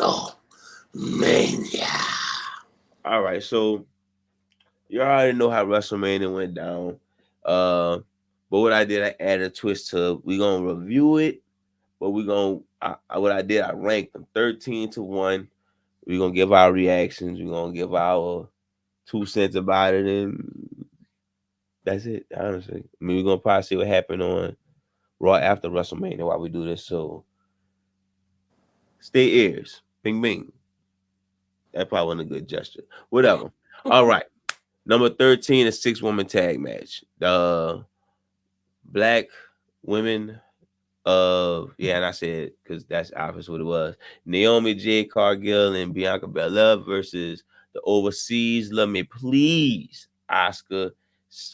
All right, so you already know how WrestleMania went down. But what I did, I added a twist to. We gonna review it, but we gonna. What I did, I ranked them 13-1. We're gonna give our reactions. We're gonna give our 2 cents about it, and that's it. Honestly, I mean, we're gonna probably see what happened on Raw after WrestleMania while we do this. So stay ears, bing bing. That probably wasn't a good gesture. Whatever. All right. Number 13 is 6-woman tag match. The black women and I said because that's obvious what it was. Naomi J. Cargill and Bianca Belair versus the overseas. Let me please, Oscar,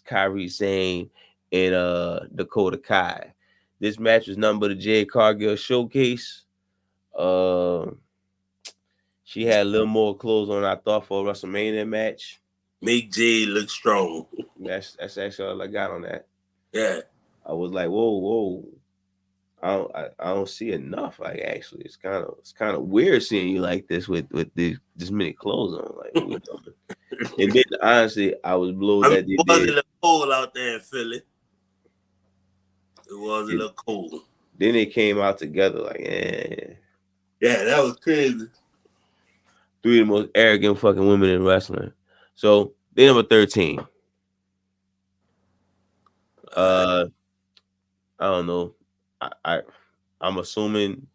Kyrie Sane, and Dakota Kai. This match was nothing but a J. Cargill showcase. Uh, she had a little more clothes on, I thought, for a WrestleMania match. Make Jay look strong. That's actually all I got on that. Yeah. I was like, whoa. I don't see enough. Like, actually, it's kind of weird seeing you like this with this many clothes on. Like, what we doing? And then honestly, I was blown that they it was did. A little cold out there in Philly. It was a little cold. Then they came out together like, yeah, that was crazy. 3 of the most arrogant fucking women in wrestling. So they number 13. I don't know. I'm assuming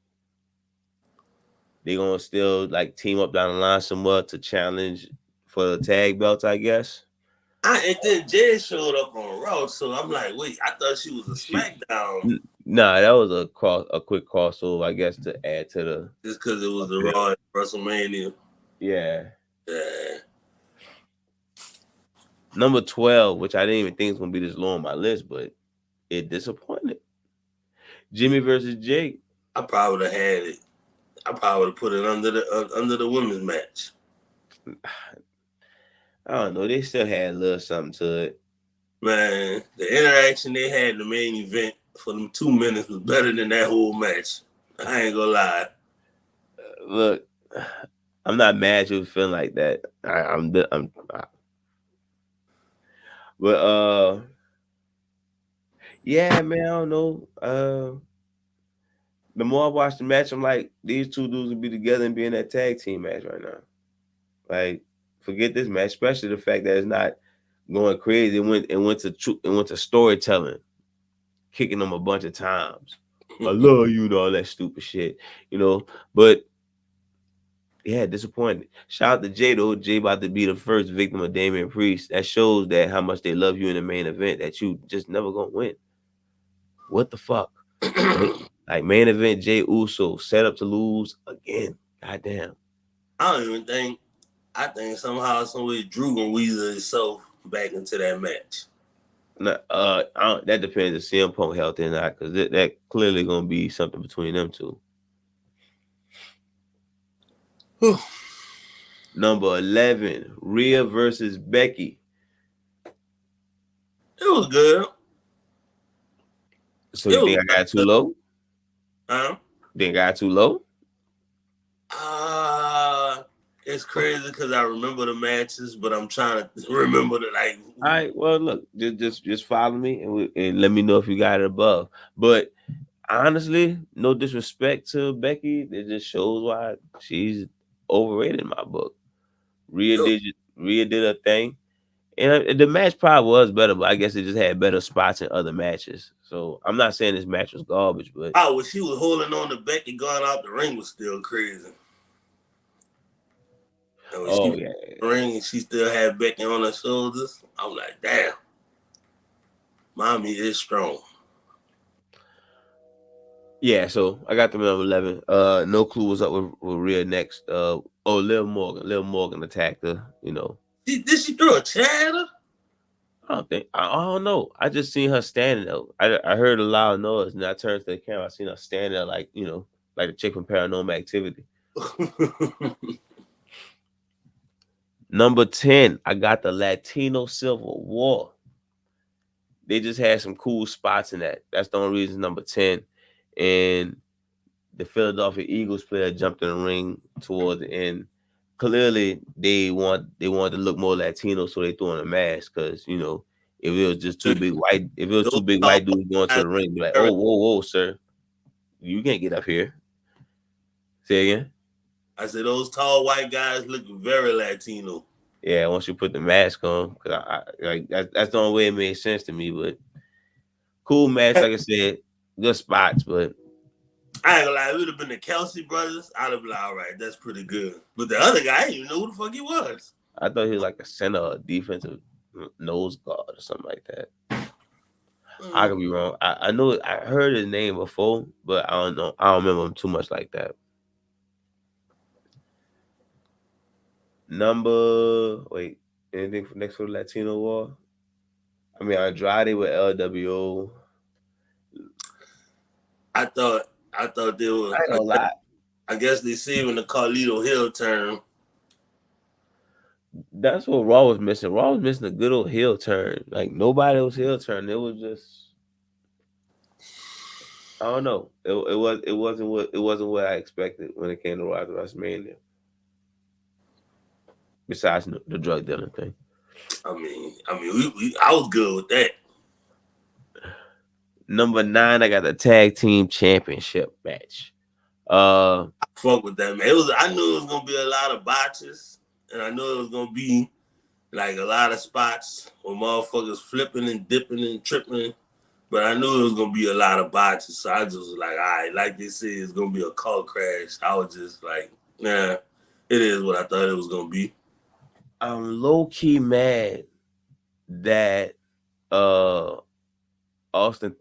they're gonna still like team up down the line somewhat to challenge for the tag belts, I guess. And then Jay showed up on Raw, so I'm like, wait, I thought she was a SmackDown. Nah, that was a quick crossover, I guess, to add to the. Just because it was the Raw at WrestleMania. Yeah. Number 12, which I didn't even think was gonna be this low on my list, but it disappointed. Jimmy versus Jake. I probably would have had it. I probably would have put it under the women's match. I don't know. They still had a little something to it. Man, the interaction they had in the main event for them 2 minutes was better than that whole match. I ain't gonna lie. Look, I'm not mad at you feeling like that. But yeah, man, I don't know. The more I watch the match, I'm like, these two dudes would be together and be in that tag team match right now. Like, forget this match, especially the fact that it's not going crazy. It went to storytelling, kicking them a bunch of times. I love you and all that stupid shit, But yeah, disappointed. Shout out to Jay though. Jay about to be the first victim of Damian Priest. That shows that how much they love you in the main event. That you just never gonna win. What the fuck? Like main event, Jay Uso set up to lose again. Goddamn. I don't even think. I think somehow, some way, Drew gonna weasel himself back into that match. That depends if CM Punk healthy or not, because that clearly gonna be something between them two. Number 11, Rhea versus Becky. It was good. So you think I got too low? Think I got too low? It's crazy because I remember the matches, but I'm trying to remember the like. All right, well, look, just follow me and let me know if you got it above. But honestly, no disrespect to Becky, it just shows why she's overrated in my book. Rhea did her thing, and the match probably was better, but I guess it just had better spots in other matches. So I'm not saying this match was garbage, but when she was holding on to Becky going out the ring was still crazy. And when she the ring and she still had Becky on her shoulders, I'm like, damn, mommy is strong. Yeah, so I got them at 11. No clue what's up with Rhea next. Liv Morgan attacked her. Did she throw a chair? I don't know. I just seen her standing there. I heard a loud noise and I turned to the camera. I seen her standing there like like a chick from Paranormal Activity. Number 10, I got the Latino Civil War. They just had some cool spots in that. That's the only reason number 10. And the Philadelphia Eagles player jumped in the ring towards the end. Clearly, they wanted to look more Latino, so they threw on a mask because if it was just Those two big tall white dudes going to guys, the ring, be like, oh, whoa, sir, you can't get up here. Say again. I said those tall white guys look very Latino. Yeah, once you put the mask on, because I like that's the only way it made sense to me. But cool match, like I said, good spots, but I ain't gonna lie, it would have been the Kelsey brothers. I'd have been like, all right, that's pretty good. But the other guy, I didn't even know who the fuck he was. I thought he was like a center or defensive nose guard or something like that. I could be wrong. I know I heard his name before, but I don't know. I don't remember him too much like that. Anything for next for the Latino War? I mean, Andrade with LWO. I thought they were. I ain't gonna lie. I guess they saving the Carlito Hill turn. That's what Raw was missing. Raw was missing a good old heel turn. Like nobody was heel turn. It was just I don't know. It wasn't what I expected when it came to Rise of WrestleMania. Besides the drug dealing thing. I mean, I was good with that. Number 9, I got the tag team championship match. I fuck with that, man. I knew it was gonna be a lot of botches, and I knew it was gonna be like a lot of spots where motherfuckers flipping and dipping and tripping. But I knew it was gonna be a lot of botches, so I just was like, all right, like they said, it's gonna be a car crash. I was just like, nah, it is what I thought it was gonna be. I'm low key mad that Austin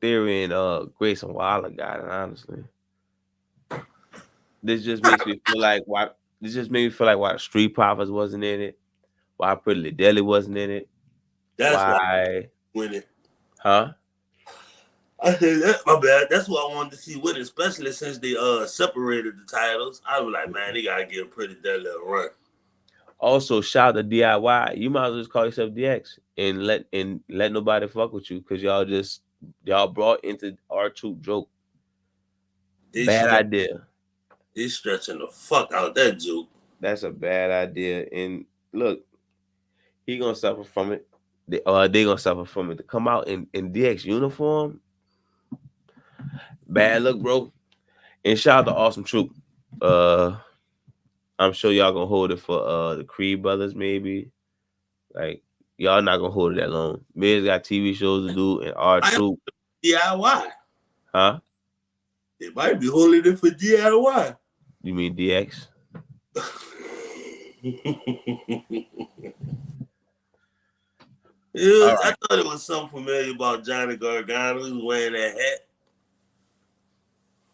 Theory and Grayson Waller got it, honestly. This just makes me feel like why the Street Profits wasn't in it, why Pretty Deli wasn't in it. That's why I win it. Huh? I said that, my bad. That's what I wanted to see win, especially since they separated the titles. I was like, man, they gotta give Pretty Deli a run. Also, shout out to DIY. You might as well just call yourself DX and let nobody fuck with you because y'all brought into R2 joke. Bad idea. They stretching the fuck out that joke. That's a bad idea. And look, he gonna suffer from it. They gonna suffer from it. To come out in DX uniform, bad look, bro. And shout out to Awesome Troop. I'm sure y'all gonna hold it for the Creed brothers, maybe. Like y'all not gonna hold it that long. Miz got TV shows to do, and R Troop. DIY. Huh? They might be holding it for DIY. You mean DX? Right. I thought it was something familiar about Johnny Gargano. He was wearing that hat.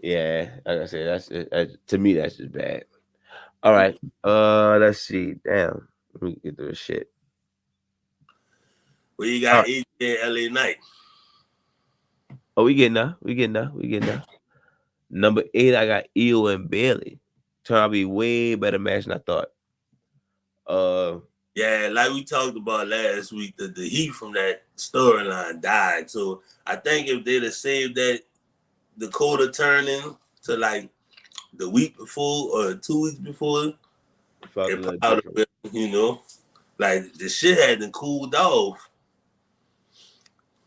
Yeah, like I said, to me that's just bad. All right, let's see. Damn, let me get through this shit. Well, you got AJ and LA Knight. Oh, we getting there. Number 8, I got Io and Bailey. Turned out to be way better match than I thought. Yeah, like we talked about last week, the heat from that storyline died. So I think if they'd have saved that Dakota turning to like the week before or 2 weeks before, it probably been, like the shit hadn't cooled off.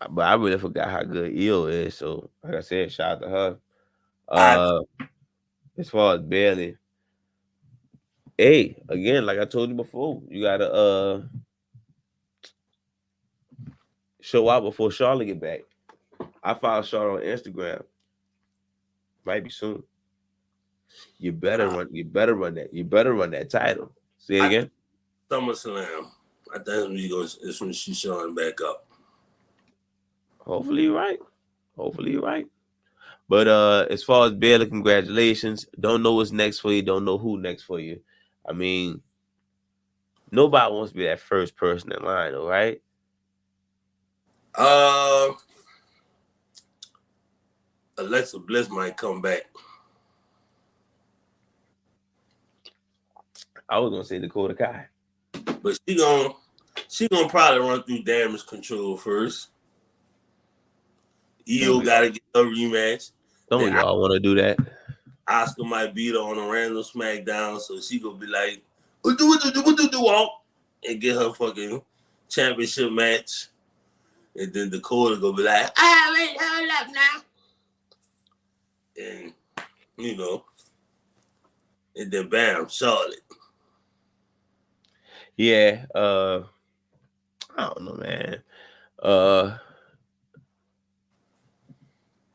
But I really forgot how good Io is. So like I said, shout out to her. As far as Bailey, hey, again, like I told you before, you gotta show out before Charlotte get back. I follow Charlotte on Instagram. Might be soon. You better run that. You better run that title. Say it again. SummerSlam. I think it's when she's showing back up. Hopefully you're right. But as far as Bailey, congratulations. Don't know what's next for you. Don't know who next for you. I mean, nobody wants to be that first person in line, all right? Alexa Bliss might come back. I was gonna say Dakota Kai, but she gonna probably run through Damage Control first. Io gotta get a rematch. Don't y'all want to do that? Oscar might beat her on a random SmackDown, so she gonna be like, do walk and get her fucking championship match. And then Dakota gonna be like, wait, hold up now. And, you know, and then bam, Charlotte. Yeah, I don't know, man.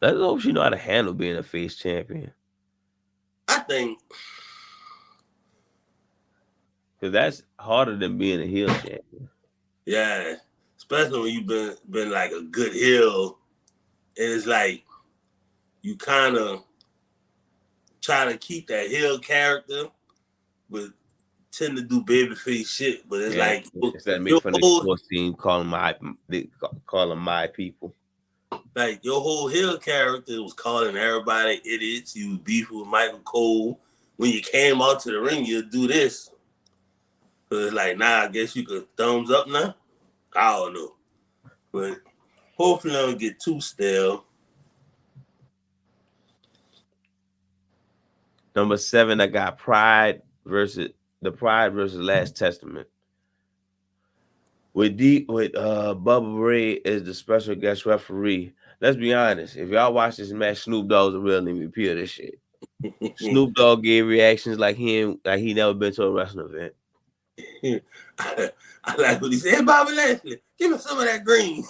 Let's hope she know how to handle being a face champion. I think, because that's harder than being a heel champion. yeah, especially when you've been like a good heel, and it's like you kind of try to keep that heel character, but tend to do babyface shit. But it's like instead of your making fun of the sports team, call them my people. Like your whole heel character was calling everybody idiots. You was beefing with Michael Cole. When you came out to the ring, you'd do this. So it's like, nah, I guess you could thumbs up now. I don't know, but hopefully I don't get too stale. Number 7, I got Pride versus Last Testament. With Bubba Ray as the special guest referee. Let's be honest. If y'all watch this match, Snoop Dogg's a real MVP of this shit. Snoop Dogg gave reactions like he never been to a wrestling event. I like what he said. Hey, Bobby Lashley, give me some of that green.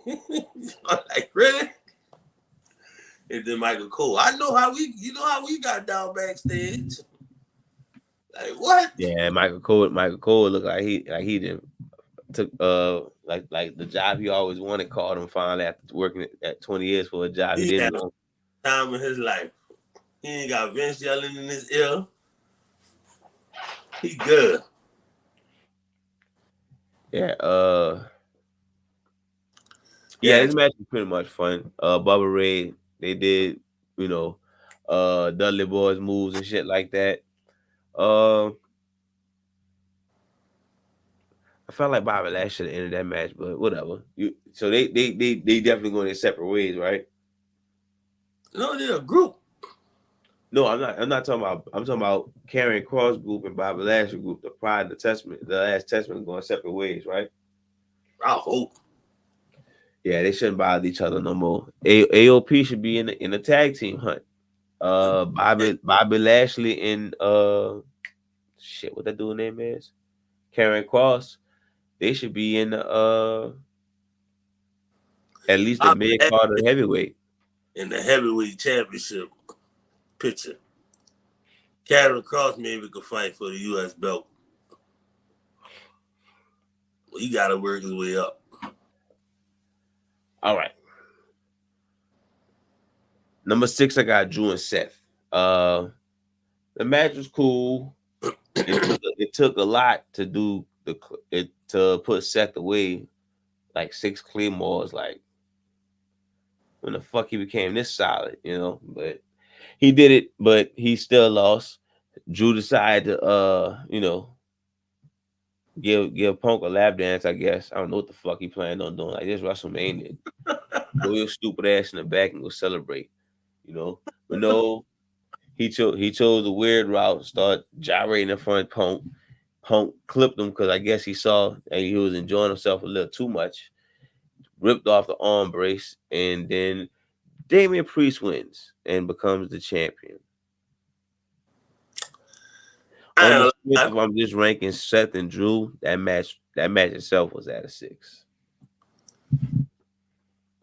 I'm like, really? And then Michael Cole, you know how we got down backstage. Like what? Yeah, Michael Cole looked like he didn't took like the job he always wanted, called him finally after working at 20 years for a job he didn't want. Time in his life. He ain't got Vince yelling in his ear. He good. Yeah, this match was pretty much fun. Bubba Ray, they did, Dudley Boys moves and shit like that. I felt like Bobby Lashley should have ended that match, but whatever. So they definitely going their separate ways, right? No, they're a group. No, I'm not talking about. I'm talking about Karrion Kross group and Bobby Lashley group. The Pride and the Last Testament going separate ways, right? I hope. Yeah, they shouldn't bother each other no more. AOP should be in the tag team hunt. Bobby Lashley and shit, what that dude's name is? Karrion Kross. They should be in the at least the mid card of the heavyweight. In the heavyweight championship picture. Karrion Kross maybe could fight for the U.S. belt. Well, he got to work his way up. All right. Number 6, I got Drew and Seth. The match was cool. It took a lot to do to put Seth away, like 6 claymores. Like, when the fuck he became this solid, But he did it, but he still lost. Drew decided to give Punk a lap dance, I guess. I don't know what the fuck he planned on doing. Like, this WrestleMania. Throw your stupid ass in the back and go celebrate. But no, he chose a weird route, start gyrating in front of Punk. Punk clipped him because I guess he saw that he was enjoying himself a little too much. Ripped off the arm brace, and then Damian Priest wins and becomes the champion. If I'm just ranking Seth and Drew, that match itself was at a 6.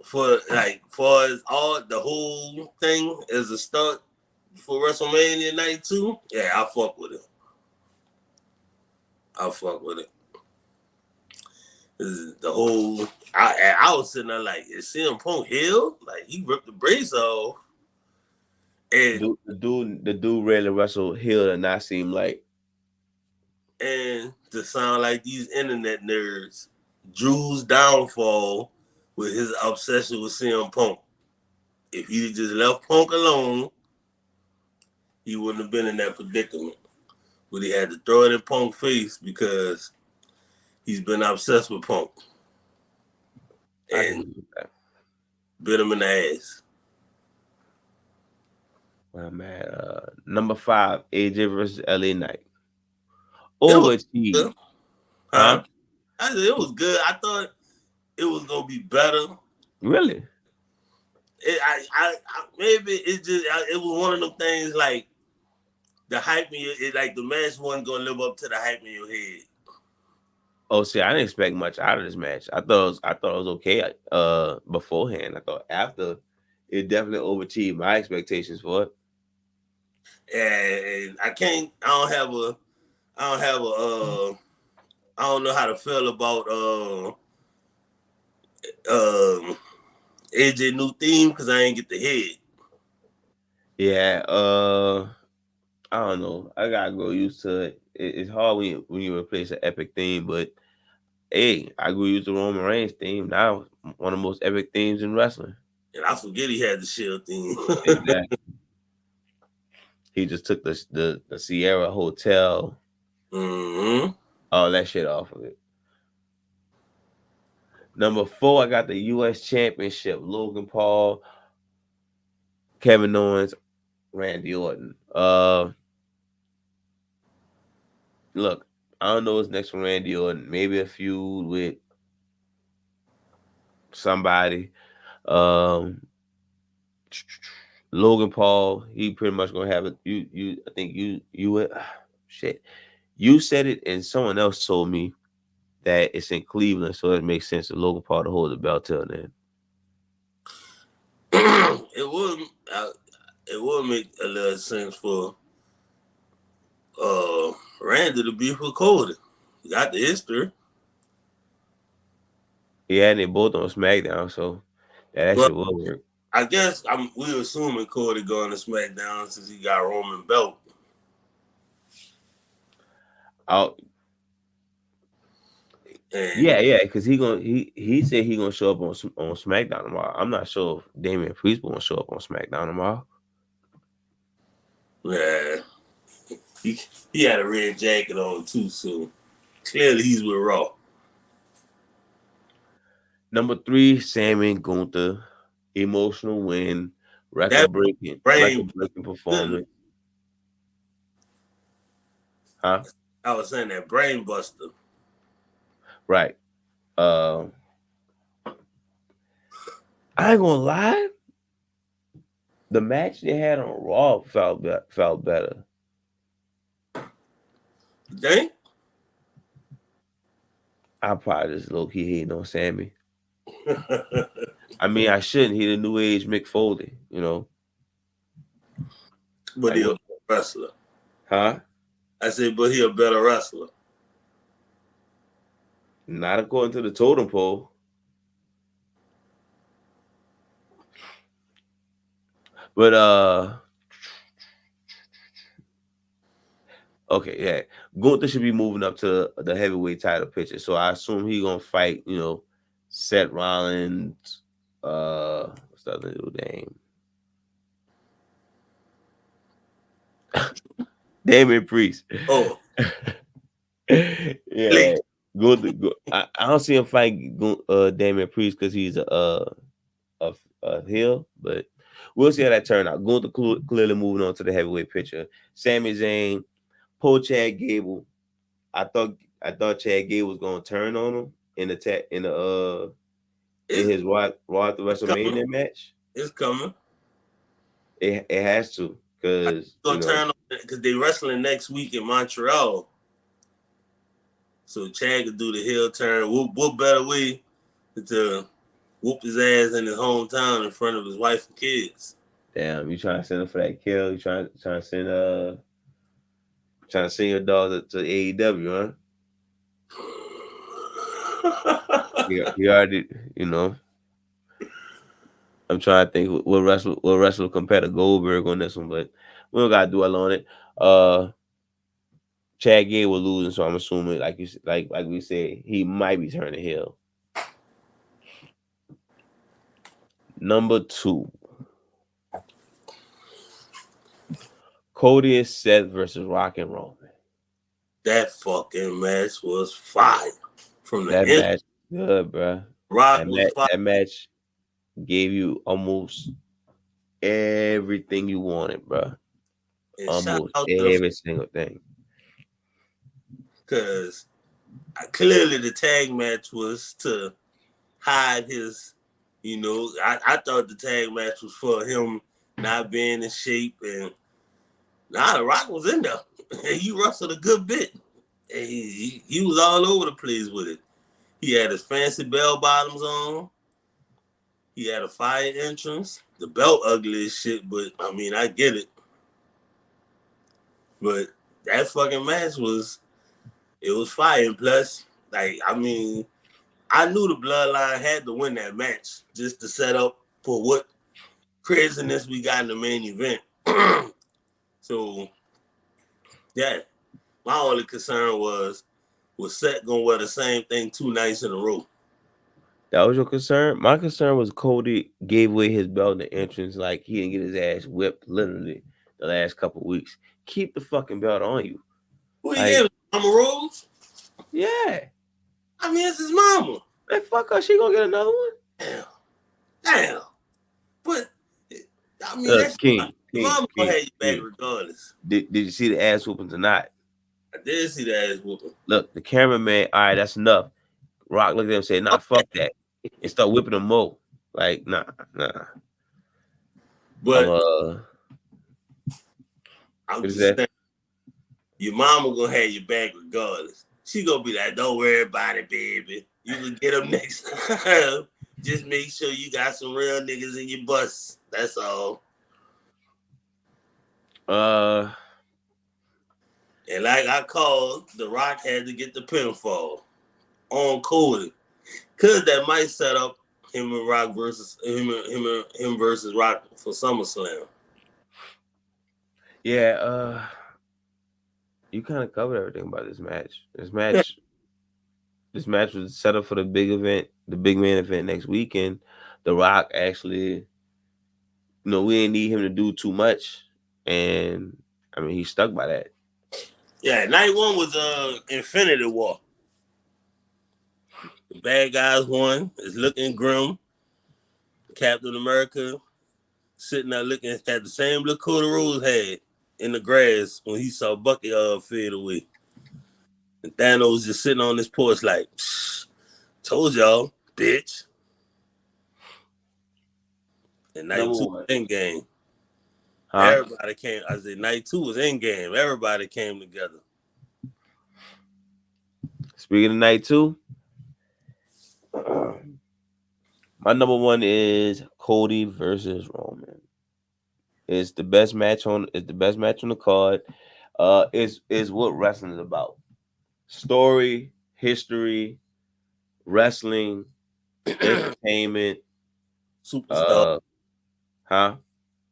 For as all the whole thing as a start for WrestleMania night 2, yeah, I fuck with it. The whole I was sitting there like, is CM Punk healed? Like, he ripped the brace off. And the dude really wrestled heel and not seem like. And to sound like these internet nerds, Drew's downfall with his obsession with CM Punk. If he just left Punk alone, he wouldn't have been in that predicament. But he had to throw it in Punk's face because he's been obsessed with Punk. And bit him in the ass. Well, man, number 5, AJ versus LA Knight. It was good. Overachieved, Huh? huh? I said it was good. I thought it was gonna be better. Really? Maybe it was one of them things like the hype in your like the match wasn't gonna live up to the hype in your head. Oh, see, I didn't expect much out of this match. I thought it was okay. Beforehand, I thought after it definitely overachieved my expectations for it. And I can't. I don't have a. I don't have a. I don't know how to feel about AJ new theme because I ain't get the head. Yeah, I don't know. I gotta go used to it. It's hard when you replace an epic theme, but hey, I go use the Roman Reigns theme now. One of the most epic themes in wrestling. And I forget he had the Shield theme. Exactly. He just took the Sierra Hotel, Mm-hmm. all that shit off of it. Number 4, I got the U.S. Championship. Logan Paul, Kevin Owens, Randy Orton. Look, I don't know what's next for Randy Orton. Maybe a feud with somebody. Um, Logan Paul, he pretty much gonna have it. I think shit. You said it, and someone else told me that it's in Cleveland, so it makes sense for Logan Paul to hold the belt till then. it would. It would make a little sense for Randy to be recorded. He got the history. Yeah, and they both on SmackDown, so that But shit will work. I guess we assuming Cody going to SmackDown since he got Roman belt. Out, And yeah, because he said he gonna show up on SmackDown tomorrow. I'm not sure if Damian Priest will gonna show up on SmackDown tomorrow. yeah, he, he had a red jacket on too, so clearly he's with Raw. Number 3, Sammy Gunther, emotional win, That record brain, breaking good. performance, huh? I was saying that brain buster. Right. Uh, I ain't gonna lie. The match they had on Raw felt better. You think? I probably just low key hating on Sammy. I mean, I shouldn't. He the new age Mick Foley, you know. But Like he a what? wrestler. Huh? I said, but he a better wrestler. Not according to the totem pole. But okay, yeah. Gunther should be moving up to the heavyweight title picture. So I assume he gonna fight, Seth Rollins, what's the other dude name? Damian Priest. Oh, Yeah. late. I don't see him fight Damian Priest because he's a heel, but we'll see how that turn out. Gunther clearly moving on to the heavyweight picture. Sami Zayn, pull Chad Gable. I thought Chad Gable was gonna turn on him in It's, his Raw to it's coming. WrestleMania match. It's coming. It has to I because gonna turn on because they wrestling next week in Montreal. So Chad could do the heel turn. What better way to whoop his ass in his hometown in front of his wife and kids? damn, you trying to send him for that kill? You trying to send your dog to AEW, huh? He already, you know. I'm trying to think what wrestler compare to Goldberg on this one, but we don't gotta dwell on it. Chad Gable losing, so I'm assuming, like we said, he might be turning heel. Number 2, Cody and Seth versus Rock and Roman. That fucking match was fire from the That end. match, good, bro. Rock was fire. That match gave you almost everything you wanted, bro. And shout Almost out to the every single thing. because clearly the tag match was to hide his. I thought the tag match was for him not being in shape, and the Rock was in there, and he wrestled a good bit, and he was all over the place with it. He had his fancy bell bottoms on. He had a fire entrance. The belt ugly as shit, but I mean I get it. But that fucking match was fire. And plus, I knew the Bloodline had to win that match just to set up for what craziness we got in the main event. So, yeah, my only concern was Seth gonna wear the same thing 2 nights in a row. That was your concern? My concern was Cody gave away his belt in the entrance like he didn't get his ass whipped literally the last couple weeks. Keep the fucking belt on you. Who he gave it? Mama Rose? Yeah. I mean, it's his mama. Man, fuck her. She gonna get another one? Damn. But, I mean, Look, that's King, mama gonna have you back King. regardless. Did you see the ass whooping tonight? I did see the ass whooping. Look, the cameraman, all right, that's enough. Rock looked at him and said, nah, fuck that. And start whipping him more. Like, nah. But I'm just saying, your mama gonna have your back regardless. She gonna be like, don't worry about it, baby. You can get them next time. Just make sure you got some real niggas in your bus. That's all. And like I called, The Rock had to get the pinfall on Cody. Cause that might set up him and Rock versus him versus Rock for SummerSlam. Yeah, you kind of covered everything about this match. This match was set up for the big event, the big main event next weekend. The Rock actually, we didn't need him to do too much, and I mean he stuck by that. Yeah, night one was Infinity War. The bad guys won. It's looking grim. Captain America sitting there looking at the same look Cody Rhodes had in the grass when he saw Bucky fade away. And Thanos just sitting on this porch like, told y'all, bitch. And night two was in game. Huh? Everybody came. I said night two was in game. Everybody came together. Speaking of night two, my number one is Cody versus Roman. It's the best match on. It's the best match on the card. Is what wrestling is about. Story, history, wrestling, entertainment, superstar. Huh?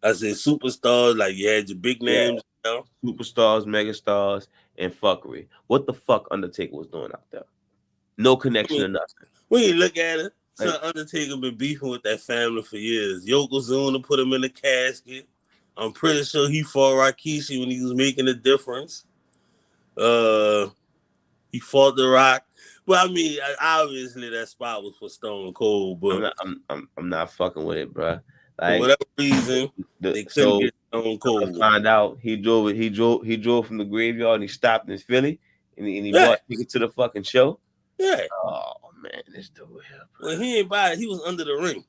I said superstars, like you had your big names. Yeah. Superstars, megastars, and fuckery. What the fuck Undertaker was doing out there? No connection to nothing. When you look at it, so Undertaker been beefing with that family for years. Yokozuna put him in the casket. I'm pretty sure he fought Rikishi when he was making a difference. He fought The Rock. Well, I mean, obviously that spot was for Stone Cold, but I'm not fucking with it, bro. Like, for whatever reason, they couldn't get Stone Cold. Find out he drove from the graveyard and he stopped in Philly and he bought tickets to the fucking show. Yeah. Oh man, this dude here. Bro. Well, he ain't buy it. He was under the ring.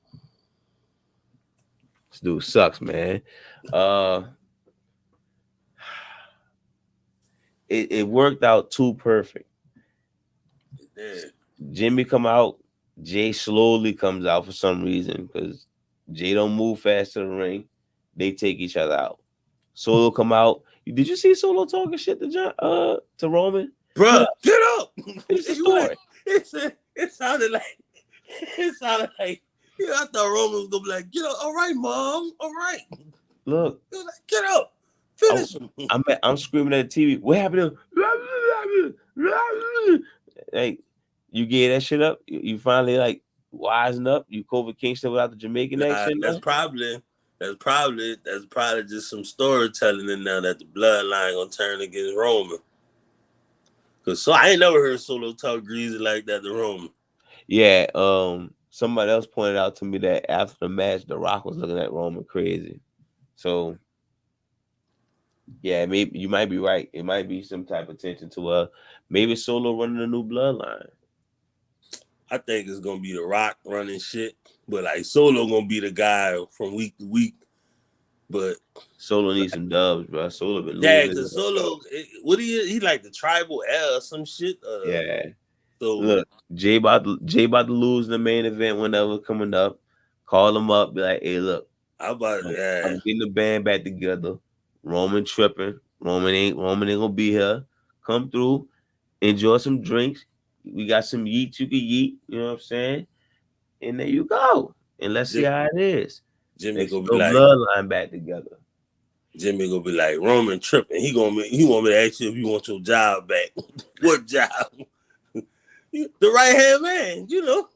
This dude sucks, man. It worked out too perfect. Jimmy come out, Jay slowly comes out for some reason because Jay don't move fast to the ring. They take each other out. Solo come out. Did you see Solo talking shit to Roman? Bro, get up! It's the story. It sounded like I thought Roman was gonna be like, get up, all right, mom, all right. Look, like, get up, finish him. I'm screaming at the TV. What happened to like you gave that shit up? You finally like wisen up? You Kofi Kingston without the Jamaican accent? That's probably just some storytelling in there that the bloodline gonna turn against Roman. Cause I ain't never heard Solo talk greasy like that to Roman. Yeah, somebody else pointed out to me that after the match, The Rock was looking at Roman crazy. So yeah, maybe you might be right. It might be some type of tension to maybe Solo running a new bloodline. I think it's gonna be The Rock running shit, but like Solo gonna be the guy from week to week. But Solo needs some dubs, bro. Solo been yeah, losing. cause Solo, what he like the tribal heir or some shit. Yeah. So Look, Jay about to lose in the main event whenever coming up. Call him up, be like, hey, look, how about I'm getting the band back together. Roman tripping. Roman ain't gonna be here. Come through, enjoy some drinks. We got some yeet you can yeet. You know what I'm saying? And there you go. And let's see how it is. Jimmy Let's gonna be go like bloodline back together. Roman tripping. He want me to ask you if you want your job back. What job? The right hand man, you know.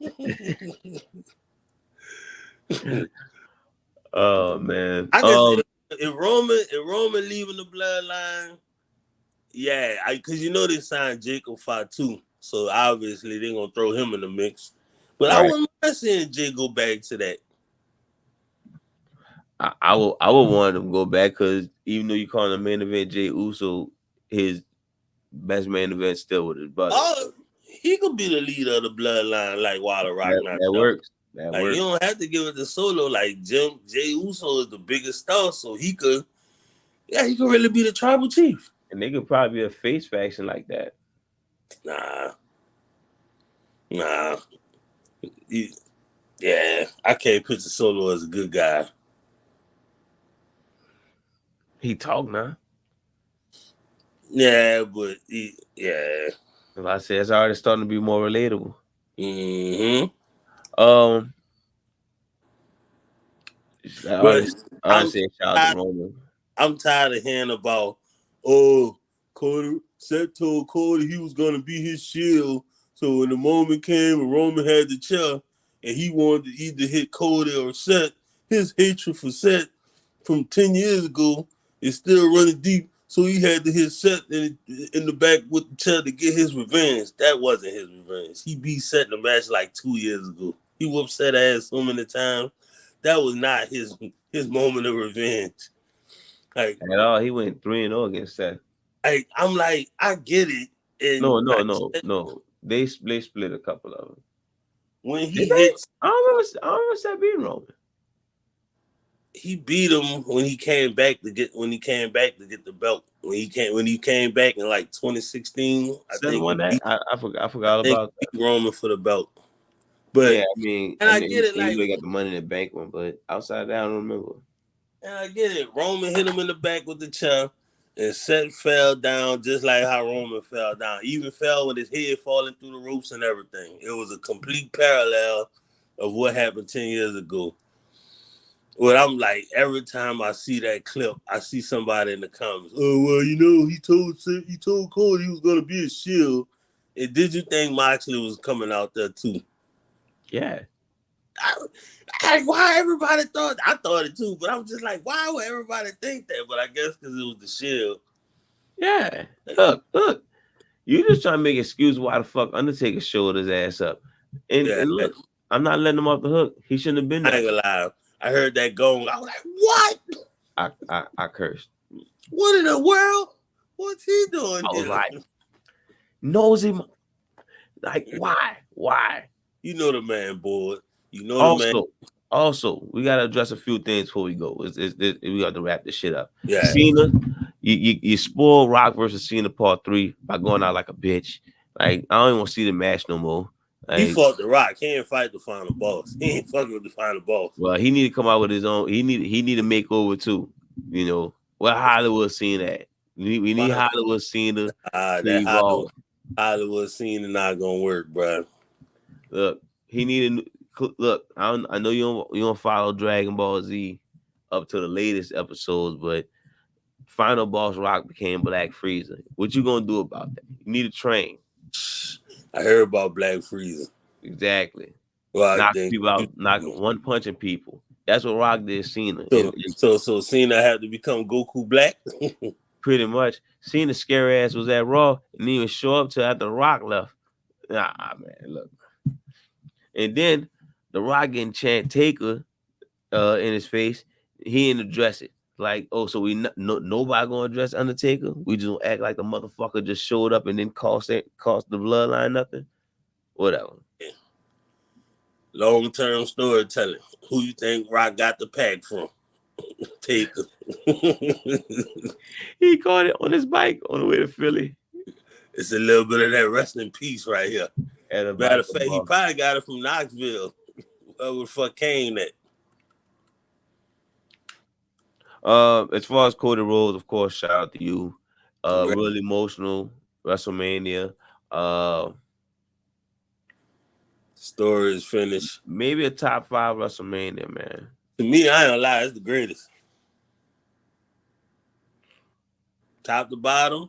Oh man. I guess if Roman leaving the bloodline, yeah, because they signed Jacob Fatu, so obviously they're gonna throw him in the mix. But I Right. wouldn't mind seeing Jay go back to that. I would want him to go back because even though you call him the main event Jay Uso, his best main event still with his brother. Oh, he could be the leader of the bloodline like Wilder Rock. That works. That Like works. you don't have to give it to Solo. Like Jay Uso is the biggest star, so he could really be the tribal chief. And they could probably be a face faction like that. Nah. Yeah, I can't picture Solo as a good guy. He talk now. Yeah, but yeah. Like I said, it's already starting to be more relatable. Mm-hmm. I But already said shout out to Roman. I'm tired of hearing about Cody. Seth told Cody he was gonna be his shield. So when the moment came and Roman had the chair and he wanted to either hit Cody or Seth, his hatred for Seth from 10 years ago is still running deep. So he had to hit Seth in the back with the chair to get his revenge. That wasn't his revenge. He beat Seth in the match like 2 years ago. He whooped Seth's ass so many times. That was not his moment of revenge. Like At all, he went 3-0 against Seth. I'm like, I get it. And No. They split a couple of them. When he hits, I don't remember Seth beating Roman. He beat him when he came back to get the belt. When he came back in like 2016, I think won that. I forgot about that. Roman for the belt. But But yeah, I get it. he Like got the Money in the Bank one, but outside that, I don't remember. And I get it. Roman hit him in the back with the chair, and Seth fell down just like how Roman fell down. He even fell with his head falling through the ropes and everything. It was a complete parallel of what happened 10 years ago. Well, I'm like, every time I see that clip, I see somebody in the comments. Oh, well, he told Cole he was gonna be a shield. And did you think Moxley was coming out there too? Yeah. Why everybody thought? I thought it too, but I was just like, why would everybody think that? But I guess because it was the shield. Yeah. Look. You just trying to make excuse why the fuck Undertaker showed his ass up. And look, I'm not letting him off the hook. He shouldn't have been there. I ain't gonna lie. I heard that going. I was like, what? I cursed. What in the world? What's he doing? I was like, nosy. Like, why? You know the man, boy. You know also, the man. Also, we gotta address a few things before we go. We got to wrap this shit up. Yeah. Cena, you spoiled Rock versus Cena Part 3 by going out like a bitch. Like, I don't even want to see the match no more. Like, he fought The Rock. He ain't fight the final boss. He ain't fucking with the final boss. Well, he need to come out with his own. He need to make over too. Where Hollywood Cena at? We need Hollywood Cena to evolve. Hollywood Cena not gonna work, bro. Look, he needed. Look, I know you don't follow Dragon Ball Z up to the latest episodes, but Final Boss Rock became Black Frieza. What you gonna do about that? You need to train. I heard about Black Frieza. Exactly. Well, knock people out, knock one punching people. That's what Rock did. Cena. So Cena had to become Goku Black. Pretty much. Cena scary ass was at Raw and didn't even show up till after Rock left. Nah, man, look. And then the Rock getting Chant Taker in his face. He didn't address it. like, oh, so nobody gonna address Undertaker? We just gonna act like the motherfucker just showed up and then cost the bloodline nothing? Whatever. Long-term storytelling. Who you think Rock got the pack from? Taker. He caught it on his bike on the way to Philly. It's a little bit of that wrestling piece right here. Matter of fact, he probably got it from Knoxville. Whoever the fuck came at. As far as Cody Rhodes, of course, shout out to you. Really emotional WrestleMania. Story is finished. Maybe a top 5 WrestleMania, man. To me, I ain't gonna lie, it's the greatest. Top to bottom,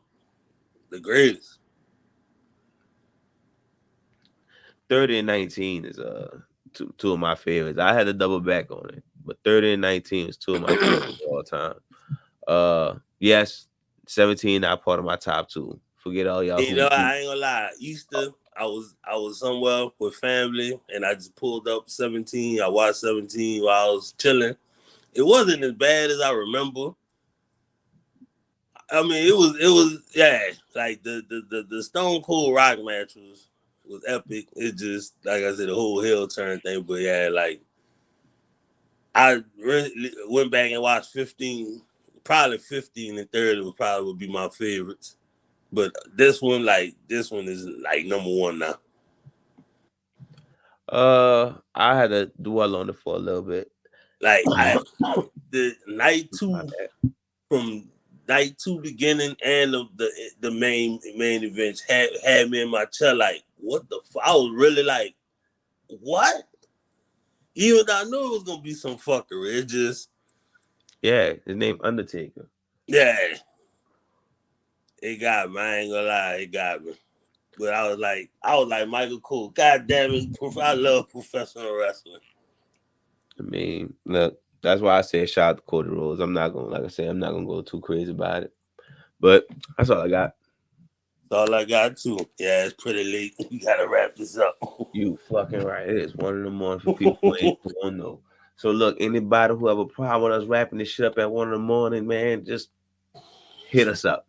the greatest. 30 and 19 is two of my favorites. I had to double back on it, but 30 and 19 is 2 of my favorites of all time. Yes, 17 not part of my top 2. Forget all y'all. You know, I ain't gonna lie. Easter, I was somewhere with family, and I just pulled up 17. I watched 17 while I was chilling. It wasn't as bad as I remember. I mean, it was yeah. Like the Stone Cold Rock match was epic. It just, like I said, the whole heel turn thing. But yeah, like I really went back and watched 15. Probably 15 and 30 would be my favorites. But this one is like number 1 now. I had to dwell on it for a little bit. Like the night 2 from night 2 beginning and the main events had me in my chair like, what the fuck? I was really like, what? Even though I knew it was gonna be some fuckery, it just his name Undertaker. Yeah. It got me. I ain't gonna lie, it got me. But I was like Michael Cole. God damn it, I love professional wrestling. I mean, look, that's why I said shout out to Cody Rhodes. I'm not gonna go too crazy about it. But that's all I got. That's all I got too. Yeah, it's pretty late. We gotta wrap this up. You fucking right. It is 1 in the morning for people who don't know. So look, anybody who have a problem with us wrapping this shit up at 1 in the morning, man, just hit us up.